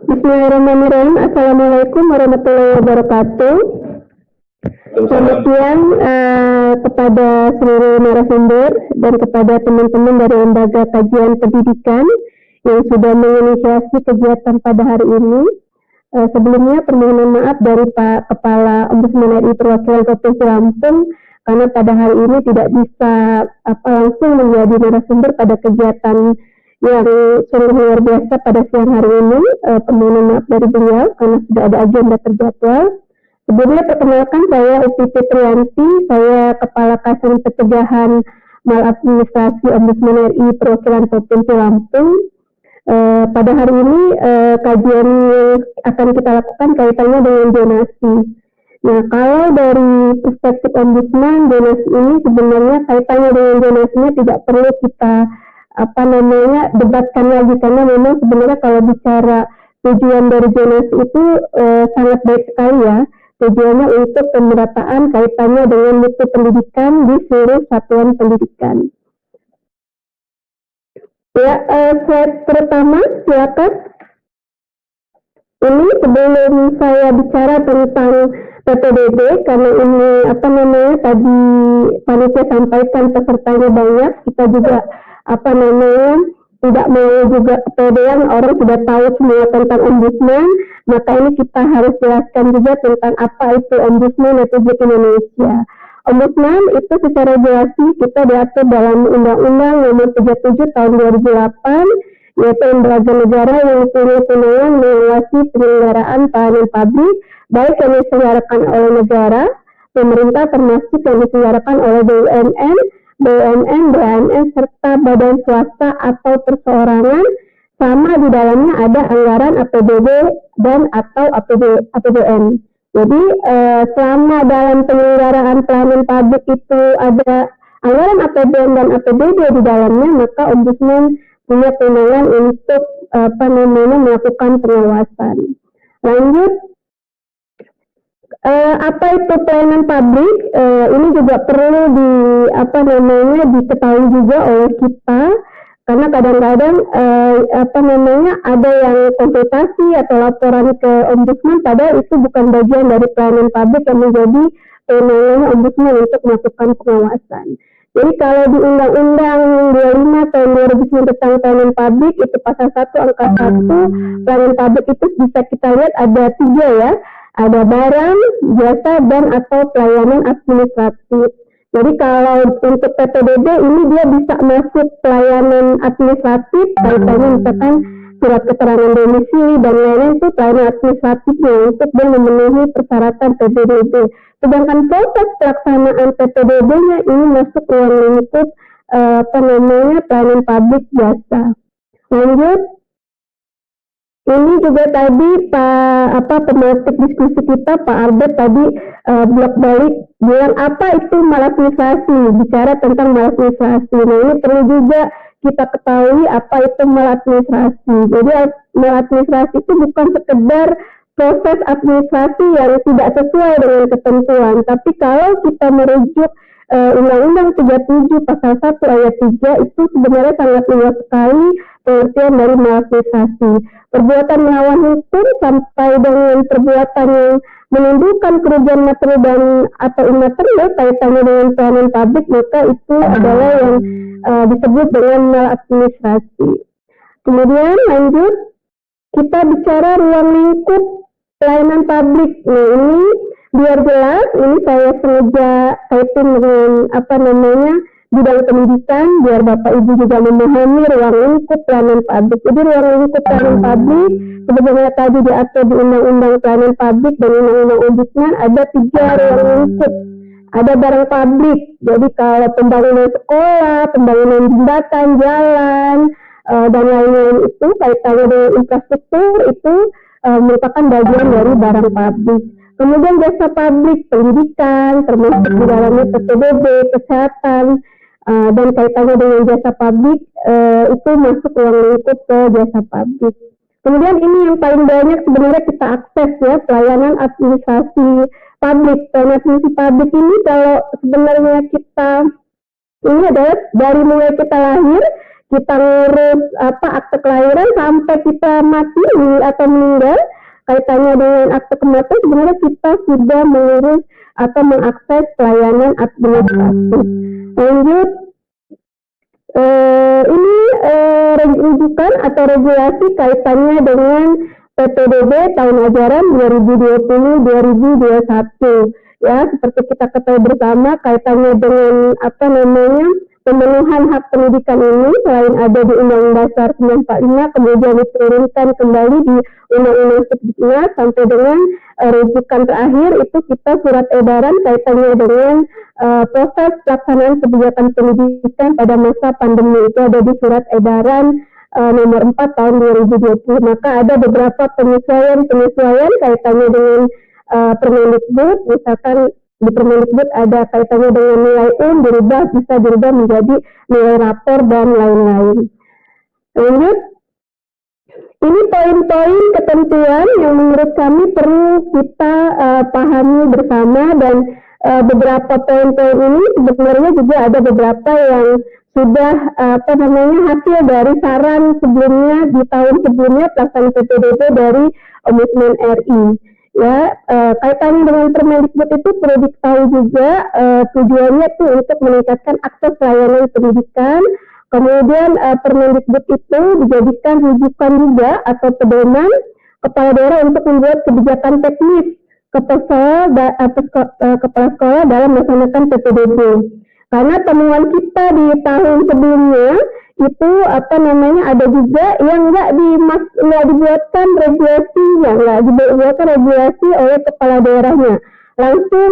Bismillahirrahmanirrahim. Assalamualaikum warahmatullahi wabarakatuh. Selamat siang kepada seluruh narasumber dan kepada teman-teman dari Lembaga Kajian Pendidikan yang sudah menginisiasi kegiatan pada hari ini. Sebelumnya permohonan maaf dari Pak Kepala Ombudsman RI Perwakilan Provinsi Lampung karena pada hari ini tidak bisa langsung menjadi narasumber pada kegiatan yang sungguh luar biasa pada siang hari ini. Permohonan maaf dari beliau karena sudah ada agenda terjadwal. Sebelumnya perkenalkan, saya Upiti Trianti, saya Kepala Kasih Pencegahan Maladministrasi Ombudsman RI Perwakilan Provinsi Lampung. Pada hari ini kajian yang akan kita lakukan kaitannya dengan donasi. Nah, kalau dari perspektif Ombudsman, donasi ini sebenarnya kaitannya dengan donasinya tidak perlu kita debatkan lagi, karena memang sebenarnya kalau bicara tujuan dari donasi itu sangat baik sekali ya. Tujuannya untuk pemerataan kaitannya dengan mutu pendidikan di seluruh satuan pendidikan. Ya, slide pertama, silakan. Ini sebelum saya bicara tentang PPDB, karena ini tadi panitia sampaikan pesertanya banyak, kita juga tidak mau juga kepedean, orang sudah tahu semua tentang Ombudsman, maka ini kita harus jelaskan juga tentang apa itu Ombudsman Republik Indonesia. Ombudsman itu secara jelasnya kita diatur dalam Undang-Undang Nomor 37 Tahun 2008, yaitu lembaga negara yang punya kewenangan mengawasi penyelenggaraan pelayanan publik, baik yang diselenggarakan oleh negara, pemerintah, termasuk yang diselenggarakan oleh BUMN, BUMN, serta badan swasta atau perseorangan, sama di dalamnya ada anggaran APBD dan atau APBN. Jadi selama dalam penyelenggaraan pelayanan publik itu ada anggaran APBN dan APBD di dalamnya, maka Ombudsman punya kewenangan untuk melakukan pengawasan. Lanjut, apa itu pelayanan publik? Ini juga perlu diketahui juga oleh kita, karena kadang-kadang ada yang konsultasi atau laporan ke Ombudsman, padahal itu bukan bagian dari pelayanan publik yang menjadi kewenangan Ombudsman untuk melakukan pengawasan. Jadi kalau di Undang-Undang 25 tahun 2009 tentang pelayanan publik, itu pasal 1 angka 1, pelayanan publik itu bisa kita lihat ada 3 ya. Ada barang, jasa, dan atau pelayanan administratif. Jadi kalau untuk PPDB ini dia bisa masuk pelayanan administratif, kaitannya misalkan surat keterangan domisili dan lain-lain, itu pelayanan administratifnya untuk dia memenuhi persyaratan PPDB. Sedangkan proses pelaksanaan PPDB-nya ini masuk ruang lingkup pelayanan publik jasa. Lanjut. Ini juga tadi pematik diskusi kita Pak Albert tadi blok balik bilang apa itu maladministrasi, bicara tentang maladministrasi. Nah, ini perlu juga kita ketahui apa itu maladministrasi. Jadi maladministrasi itu bukan sekedar proses administrasi yang tidak sesuai dengan ketentuan, tapi kalau kita merujuk Undang-Undang 37 pasal 1 ayat 3 itu sebenarnya sangat luas sekali pengertian dari maladministrasi. Perbuatan melawan hukum sampai dengan perbuatan yang menimbulkan kerugian material dan atau imaterial kaitannya dengan pelayanan publik, maka itu adalah yang disebut dengan maladministrasi. Kemudian lanjut, kita bicara ruang lingkup pelayanan publik. Nah, ini biar jelas, ini saya sengaja kaitin dengan bidang pendidikan, biar Bapak Ibu juga memahami ruang lingkup pelayanan publik. Jadi ruang lingkup pelayanan publik, sebagaimana tadi diatur di Undang-Undang Pelayanan Publik dan Undang-Undang Ombudsman, ada 3 ruang lingkup. Ada barang publik, jadi kalau pembangunan sekolah, pembangunan jembatan, jalan, dan lain-lain itu kaitannya dengan infrastruktur itu merupakan bagian dari barang publik. Kemudian jasa publik, pendidikan, termasuk di dalamnya PPDB, kesehatan, dan kaitannya dengan jasa publik, itu masuk ruang lingkup ke jasa publik. Kemudian ini yang paling banyak sebenarnya kita akses ya, pelayanan administrasi publik. Pelayanan administrasi publik ini kalau sebenarnya kita, ini adalah dari mulai kita lahir, kita ngurus akte kelahiran sampai kita mati atau meninggal, kaitannya dengan akte kematian sebenarnya kita sudah mengurus atau mengakses pelayanan administratif. Lanjut, ini rujukan atau regulasi kaitannya dengan PPDB tahun ajaran 2020-2021. Ya, seperti kita ketahui bersama, kaitannya dengan pemenuhan hak pendidikan ini selain ada di Undang-Undang Dasar 1945, kemudian diturunkan kembali di Undang-Undang Cipta sampai dengan rujukan terakhir itu kita surat edaran kaitannya dengan proses pelaksanaan kebijakan pendidikan pada masa pandemi, itu ada di surat edaran nomor 4 tahun 2020. Maka ada beberapa penyesuaian kaitannya dengan Permendikbud, misalkan di Permendikbud ada kaitannya dengan nilai bisa dirubah menjadi nilai rapor dan lain-lain. Lanjut, ini poin-poin ketentuan yang menurut kami perlu kita pahami bersama, dan beberapa poin-poin ini sebenarnya juga ada beberapa yang sudah hasil dari saran sebelumnya di tahun sebelumnya pelaksanaan PPDB dari Ombudsman RI. Ya, kaitannya dengan Permendikbud itu perlu diketahui juga tujuannya itu untuk meningkatkan akses layanan pendidikan. Kemudian Permendikbud itu dijadikan rujukan juga atau pedoman kepala daerah untuk membuat kebijakan teknis kepala sekolah dalam melaksanakan PPDB. Karena temuan kita di tahun sebelumnya itu ada juga yang nggak dibuatkan regulasinya, nggak dibuatkan regulasi oleh kepala daerahnya, langsung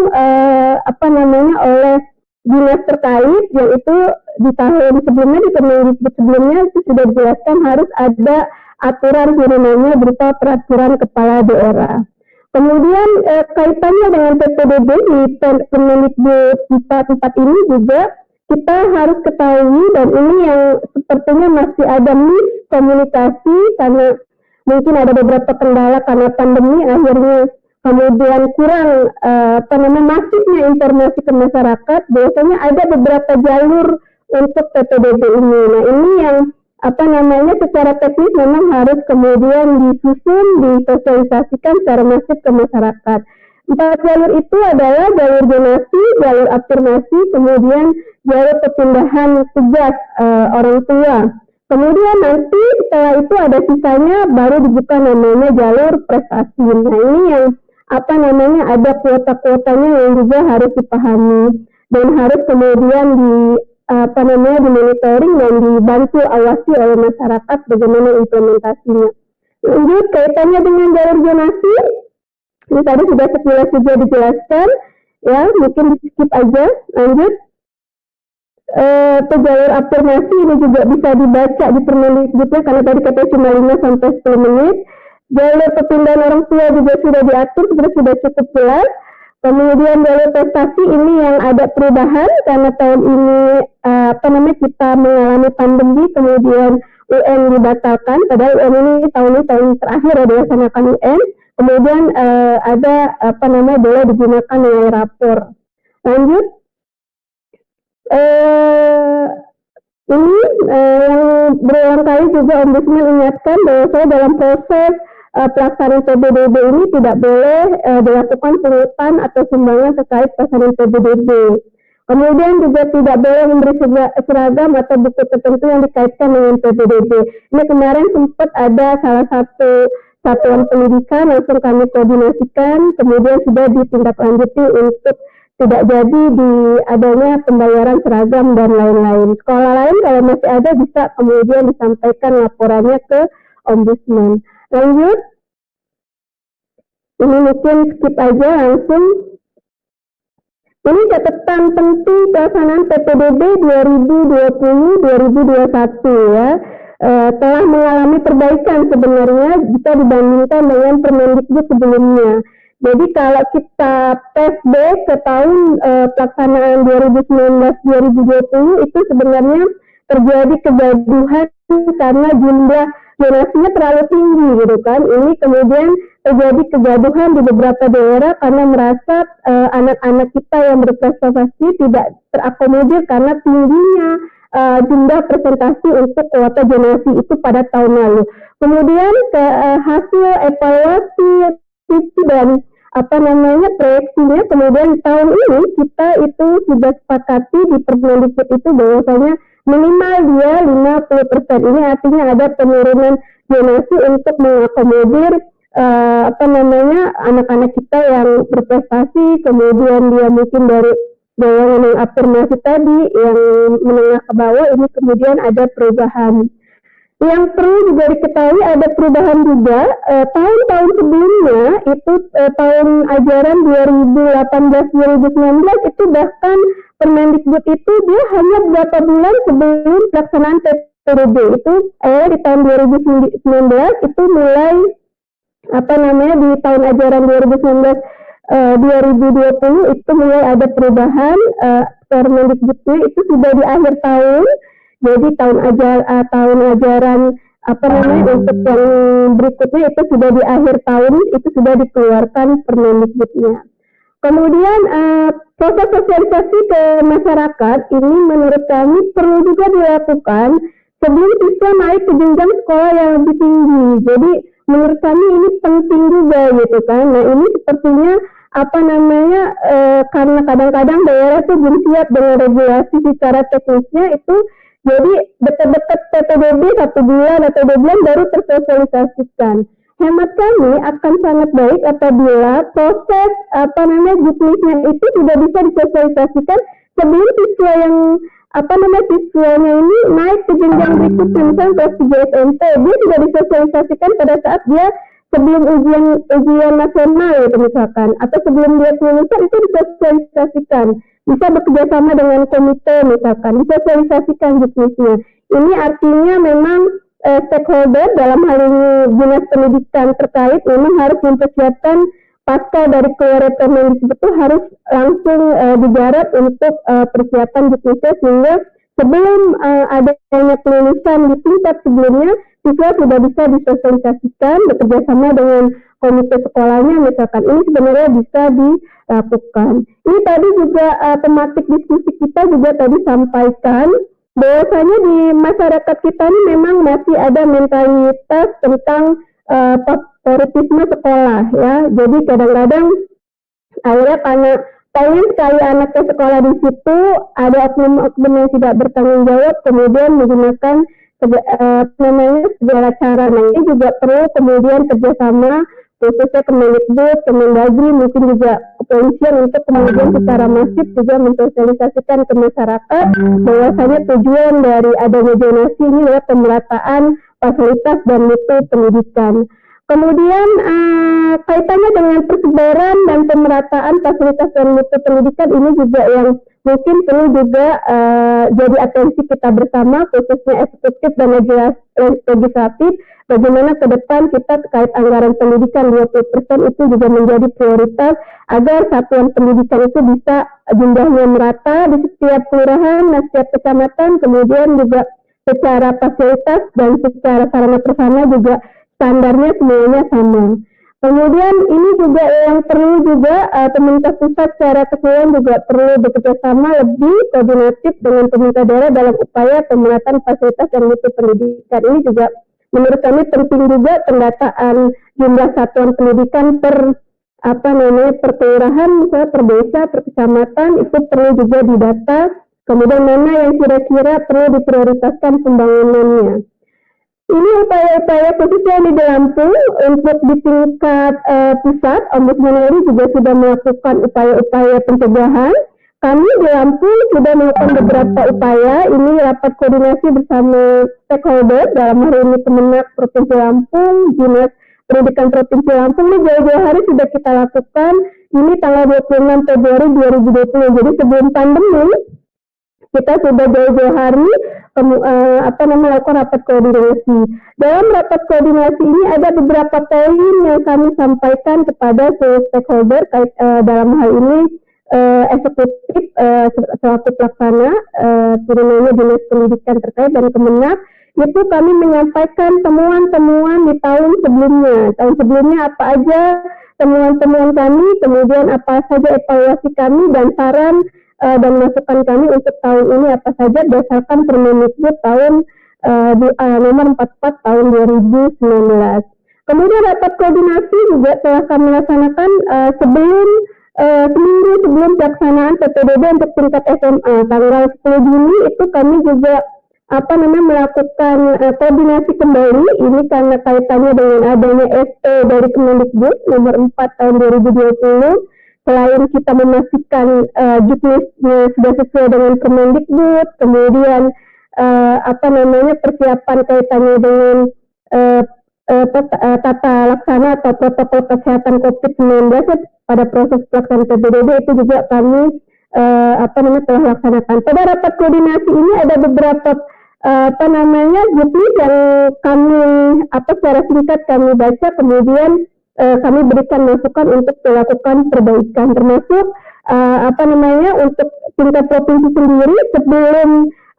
oleh dinas terkait, yaitu di tahun sebelumnya, di Permendikbud sebelumnya itu sudah dijelaskan harus ada aturan turunannya berupa peraturan kepala daerah. Kemudian kaitannya dengan PPDB di Permendikbud 44 ini juga kita harus ketahui, dan ini yang sepertinya masih ada miskomunikasi karena mungkin ada beberapa kendala karena pandemi, akhirnya kemudian kurang masifnya informasi ke masyarakat. Biasanya ada beberapa jalur untuk PPDB ini. Nah, ini yang secara teknis memang harus kemudian disusun, disosialisasikan secara masif ke masyarakat. 4 jalur itu adalah jalur zonasi, jalur afirmasi, kemudian jalur perpindahan tugas orang tua. Kemudian nanti setelah itu ada sisanya baru dibuka namanya jalur prestasi. Nah, ini yang ada kuota-kuotanya yang juga harus dipahami dan harus kemudian dimonitoring dan dibantu awasi oleh masyarakat bagaimana implementasinya. Lanjut, kaitannya dengan jalur zonasi, ini tadi sudah sekilas juga dijelaskan, ya mungkin di skip aja. Lanjut, jalur afirmasi ini juga bisa dibaca di Permendikbudnya karena tadi katanya cuma 5 sampai 10 menit. Jalur perpindahan orang tua juga sudah diatur, sudah cukup jelas. Kemudian jalur prestasi ini yang ada perubahan karena tahun ini kita mengalami pandemi, kemudian UN dibatalkan, padahal UN ini tahun terakhir ya dilaksanakan UN. Kemudian ada boleh digunakan nilai rapor. Lanjut, ini yang berulang kali juga Ombudsman ingatkan bahwa saya dalam proses pelaksanaan PPDB ini tidak boleh dilakukan pungutan atau sumbangan terkait pelaksanaan PPDB. Kemudian juga tidak boleh memberi seragam atau buku tertentu yang dikaitkan dengan PPDB. Ini kemarin sempat ada salah satu satuan pendidikan langsung kami koordinasikan, kemudian sudah ditindaklanjuti untuk tidak jadi di adanya pembayaran seragam dan lain-lain. Sekolah lain kalau masih ada bisa kemudian disampaikan laporannya ke Ombudsman. Lanjut, ini mungkin skip aja langsung. Ini catatan penting pelaksanaan PPDB 2020-2021 ya. Telah mengalami perbaikan sebenarnya jika dibandingkan dengan Permendikbud sebelumnya. Jadi kalau kita flashback ke tahun pelaksanaan 2019-2020 itu sebenarnya terjadi kegaduhan karena jumlah zonasinya terlalu tinggi gitu kan. Ini kemudian terjadi kegaduhan di beberapa daerah karena merasa anak-anak kita yang berprestasi tidak terakomodir karena tingginya jumlah presentasi untuk kuota zonasi itu pada tahun lalu. Kemudian hasil evaluasi dan proyeksinya, kemudian tahun ini kita itu sudah sepakati di Permendikbud itu bahwasanya minimal dia 50%. Ini artinya ada penurunan zonasi untuk mengakomodir anak-anak kita yang berprestasi, kemudian dia mungkin dari golongan yang afirmasi tadi, yang menengah ke bawah, ini kemudian ada perubahan. Yang perlu juga diketahui ada perubahan juga, tahun-tahun sebelumnya itu tahun ajaran 2018-2019 itu bahkan Permendikbud itu dia hanya beberapa bulan sebelum pelaksanaan PPDB itu di tahun 2019 itu mulai di tahun ajaran 2019-2020 itu mulai ada perubahan Permendikbudnya itu sudah di akhir tahun. Jadi tahun ajaran untuk yang berikutnya itu sudah di akhir tahun itu sudah dikeluarkan Permendikbudnya. Kemudian proses sosialisasi ke masyarakat ini menurut kami perlu juga dilakukan sebelum siswa naik ke jenjang sekolah yang lebih tinggi. Jadi menurut kami ini penting juga gitu kan. Nah ini sepertinya karena kadang-kadang daerah itu belum siap dengan regulasi secara teknisnya itu. Jadi dekat-dekat PPDB 1 bulan atau 2 bulan baru tersosialisasikan. Hemat kami akan sangat baik apabila proses juknisnya itu sudah bisa disosialisasikan sebelum siswa yang siswanya ini naik ke jenjang berikutnya, misalnya kelas 3 SMP, dia sudah disosialisasikan pada saat dia sebelum ujian nasional itu misalkan, atau sebelum dia kelulusan itu disosialisasikan. Bisa bekerja sama dengan komite misalkan, disosialisasikan juknisnya. Ini artinya memang stakeholder dalam hal ini dinas pendidikan terkait memang harus mempersiapkan pasca dari keluar Permendikbud itu harus langsung digarap untuk persiapan juknisnya sehingga sebelum adanya kelulusan di tingkat sebelumnya siswa sudah bisa disosialisasikan bekerjasama dengan komite sekolahnya misalkan. Ini sebenarnya bisa dilakukan. Ini tadi juga tematik diskusi kita juga tadi sampaikan bahwasanya di masyarakat kita ini memang masih ada mentalitas tentang favoritisme sekolah ya. Jadi kadang-kadang akhirnya karena pengen sekali anaknya sekolah di situ, ada oknum-oknum yang tidak bertanggung jawab kemudian menggunakan segala cara. Nah ini juga perlu kemudian kerjasama khususnya Kemendikbud, Kemendagri, mungkin juga kepolisian untuk kemudian secara masif juga mensosialisasikan ke masyarakat bahwasanya tujuan dari adanya zonasi ini adalah pemerataan fasilitas dan mutu pendidikan. Kemudian kaitannya dengan persebaran dan pemerataan fasilitas dan mutu pendidikan ini juga yang mungkin perlu juga jadi atensi kita bersama khususnya eksekutif dan legislatif. Bagaimana ke depan kita terkait anggaran pendidikan 20% itu juga menjadi prioritas agar satuan pendidikan itu bisa jumlahnya merata di setiap kelurahan dan setiap kecamatan, kemudian juga secara fasilitas dan secara sarana prasarana juga standarnya semuanya sama. Kemudian ini juga yang perlu juga pemerintah pusat secara keseluruhan juga perlu bekerjasama lebih koordinatif dengan pemerintah daerah dalam upaya pemerataan fasilitas dan mutu pendidikan. Ini juga menurut kami penting juga pendataan jumlah satuan pendidikan per kelurahan, misalnya per desa, per kecamatan itu perlu juga didata. Kemudian mana yang kira-kira perlu diprioritaskan pembangunannya. Ini upaya-upaya khususnya di Lampung untuk di tingkat pusat, Ombudsman RI juga sudah melakukan upaya-upaya pencegahan. Kami di Lampung sudah melakukan beberapa upaya, ini rapat koordinasi bersama stakeholder, dalam hal ini Kemenak Provinsi Lampung, Dinas Pendidikan Provinsi Lampung, ini jauh-jauh hari sudah kita lakukan, ini tanggal 26 Februari 2020, jadi sebelum pandemi, kita sudah jauh-jauh hari melakukan rapat koordinasi. Dalam rapat koordinasi ini ada beberapa poin yang kami sampaikan kepada stakeholder dalam hal ini eksekutif selaku pelaksana turunannya Dinas Pendidikan terkait dan Kemenak. Itu kami menyampaikan temuan-temuan di tahun sebelumnya. Tahun sebelumnya apa aja temuan-temuan kami, kemudian apa saja evaluasi kami dan saran dan masukan kami untuk tahun ini apa saja berdasarkan Permendikbud tahun nomor 44 tahun 2019. Kemudian rapat koordinasi juga telah kami laksanakan seminggu sebelum pelaksanaan PPDB untuk tingkat SMA. Tanggal 10 Juni itu kami juga melakukan koordinasi kembali. Ini karena kaitannya dengan adanya SE dari Kemendikbud nomor 4 tahun 2020. Selain kita memastikan juknisnya sudah sesuai dengan Kemendikbud, kemudian persiapan kaitannya dengan tata laksana atau protokol kesehatan COVID-19 pada proses pelaksanaan PPDB itu juga kami telah laksanakan. Pada rapat koordinasi ini ada beberapa juknis yang kami secara singkat kami baca, kemudian kami berikan masukan untuk melakukan perbaikan, termasuk untuk tingkat provinsi sendiri. Sebelum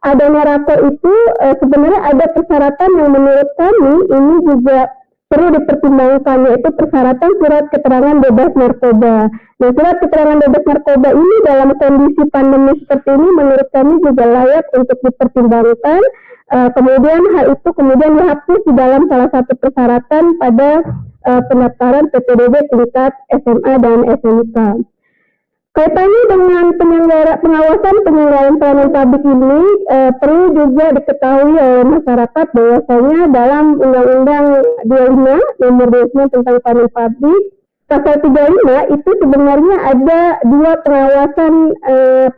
adanya rapor itu sebenarnya ada persyaratan yang menurut kami ini juga perlu dipertimbangkan, yaitu persyaratan surat keterangan bebas narkoba. Nah, surat keterangan bebas narkoba ini dalam kondisi pandemi seperti ini menurut kami juga layak untuk dipertimbangkan. Kemudian hal itu kemudian dihapus di dalam salah satu persyaratan pada pendaftaran PPDB tingkat SMA dan SMK. Kaitannya dengan pengawasan penyelenggaraan pelayanan publik ini perlu juga diketahui oleh masyarakat bahwasanya dalam Undang-Undang 25 nomor 29 tentang pelayanan publik pasal 35 itu sebenarnya ada dua pengawasan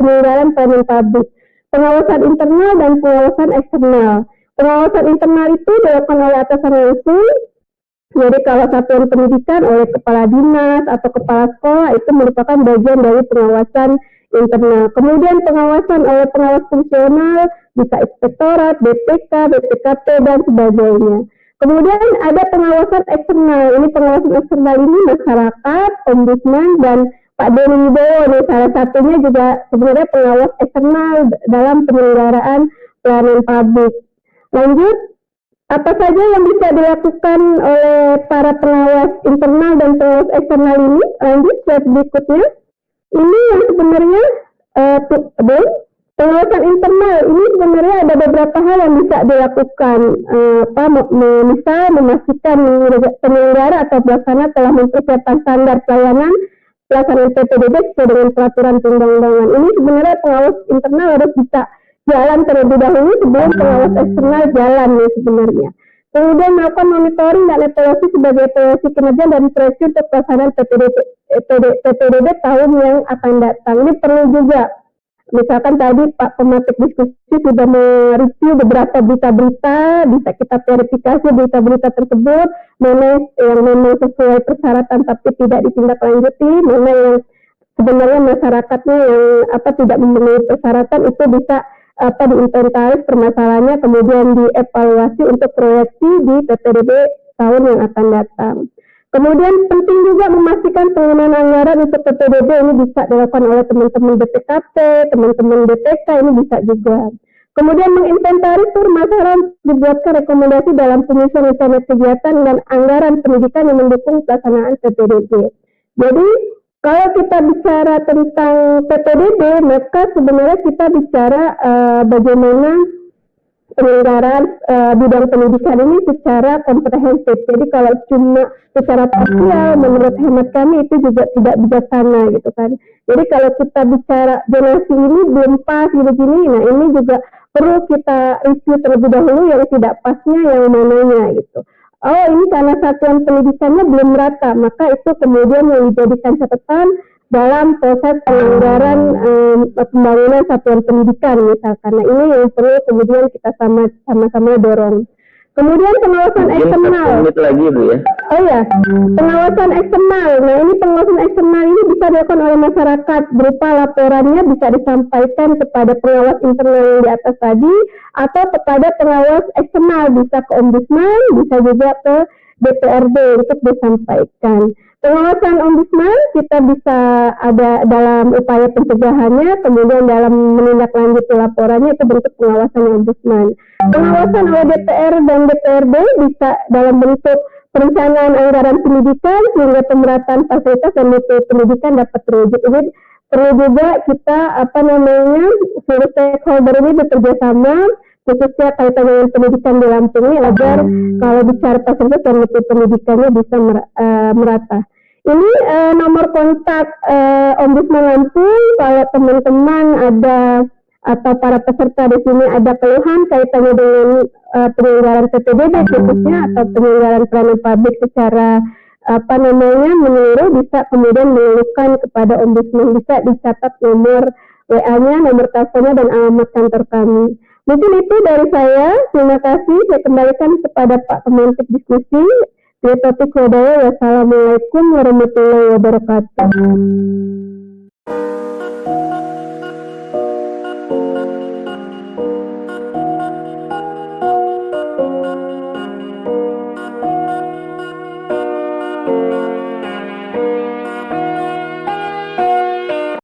penyelenggaraan pelayanan publik, pengawasan internal dan pengawasan eksternal. Pengawasan internal itu dilakukan oleh atasan langsung. Jadi kalau satuan pendidikan oleh kepala dinas atau kepala sekolah itu merupakan bagian dari pengawasan internal. Kemudian pengawasan oleh pengawas fungsional bisa inspektorat, BPK, BPKP dan sebagainya. Kemudian ada pengawasan eksternal. Ini pengawasan eksternal ini masyarakat, ombudsman dan Pak Doni Wibowo nih salah satunya juga sebenarnya pengawas eksternal dalam penyelenggaraan pelayanan publik. Lanjut. Apa saja yang bisa dilakukan oleh para pengawas internal dan pengawas eksternal ini? Lanjut slide berikutnya. Ini yang sebenarnya pengawasan internal ini sebenarnya ada beberapa hal yang bisa dilakukan. Misal memastikan penyelenggara atau pelaksana telah mempersiapkan standar pelayanan pelaksanaan PPDB sesuai dengan peraturan perundang-undangan. Ini sebenarnya pengawas internal harus bisa jalan terlebih dahulu sebelum pengawas eksternal jalan nih sebenarnya. Kemudian melakukan monitoring dan evaluasi sebagai evaluasi kinerja dan proyeksi untuk pelaksanaan PPDB tahun yang akan datang. Ini perlu juga. Misalkan tadi Pak Pematik Diskusi sudah mereview beberapa berita-berita, bisa kita verifikasi berita-berita tersebut, mana yang memang sesuai persyaratan tapi tidak ditindaklanjuti, mana yang sebenarnya masyarakatnya yang tidak memenuhi persyaratan itu bisa diinventaris permasalahannya, kemudian dievaluasi untuk proyeksi di PPDB tahun yang akan datang. Kemudian penting juga memastikan penggunaan anggaran untuk PPDB ini bisa dilakukan oleh teman-teman BPKP, teman-teman BPK, ini bisa juga. Kemudian menginventaris permasalahan, dibuatkan rekomendasi dalam penyusunan rencana kegiatan dan anggaran pendidikan yang mendukung pelaksanaan PPDB. Jadi kalau kita bicara tentang PPDB, maka sebenarnya kita bicara bagaimana penyelenggaraan bidang pendidikan ini secara komprehensif. Jadi kalau cuma secara parsial, menurut hemat kami itu juga tidak bijaksana gitu kan. Jadi kalau kita bicara zonasi ini belum pas begini, nah ini juga perlu kita review terlebih dahulu yang tidak pasnya yang mananya gitu. Oh ini karena satuan pendidikannya belum merata, maka itu kemudian yang dijadikan catatan dalam proses penyelenggaraan pembangunan satuan pendidikan misalkan. Nah ini yang perlu kemudian kita sama-sama dorong. Kemudian pengawasan eksternal. Lagi Bu ya. Oh ya, pengawasan eksternal. Nah ini pengawasan eksternal ini bisa dilakukan oleh masyarakat berupa laporannya bisa disampaikan kepada pengawas internal yang di atas tadi atau kepada pengawas eksternal, bisa ke ombudsman, bisa juga ke DPRD untuk disampaikan. Pengawasan ombudsman kita bisa ada dalam upaya pencegahannya, kemudian dalam menindaklanjuti laporannya itu bentuk pengawasan ombudsman. Pengawasan oleh DPR dan DPRD bisa dalam bentuk perencanaan anggaran pendidikan sehingga pemerataan fasilitas dan mutu pendidikan dapat terwujud. Ini perlu juga kita seluruh stakeholder ini bekerja sama, khususnya kaitan dengan pendidikan di Lampung ini, agar kalau bicara fasilitas dan mutu pendidikannya bisa merata. Ini nomor kontak Ombudsman Lampung. Kalau teman-teman ada atau para peserta di sini ada keluhan kaitannya dengan penyelenggaraan PPDB khususnya atau penyelenggaraan pelayanan publik secara menyeluruh, bisa kemudian mengeluhkan kepada Ombudsman. Bisa dicatat nomor WA-nya, nomor teleponnya, dan alamat kantor kami. Mungkin itu dari saya. Terima kasih. Saya kembalikan kepada Pak Kementik diskusi. Wassalamualaikum warahmatullahi wabarakatuh.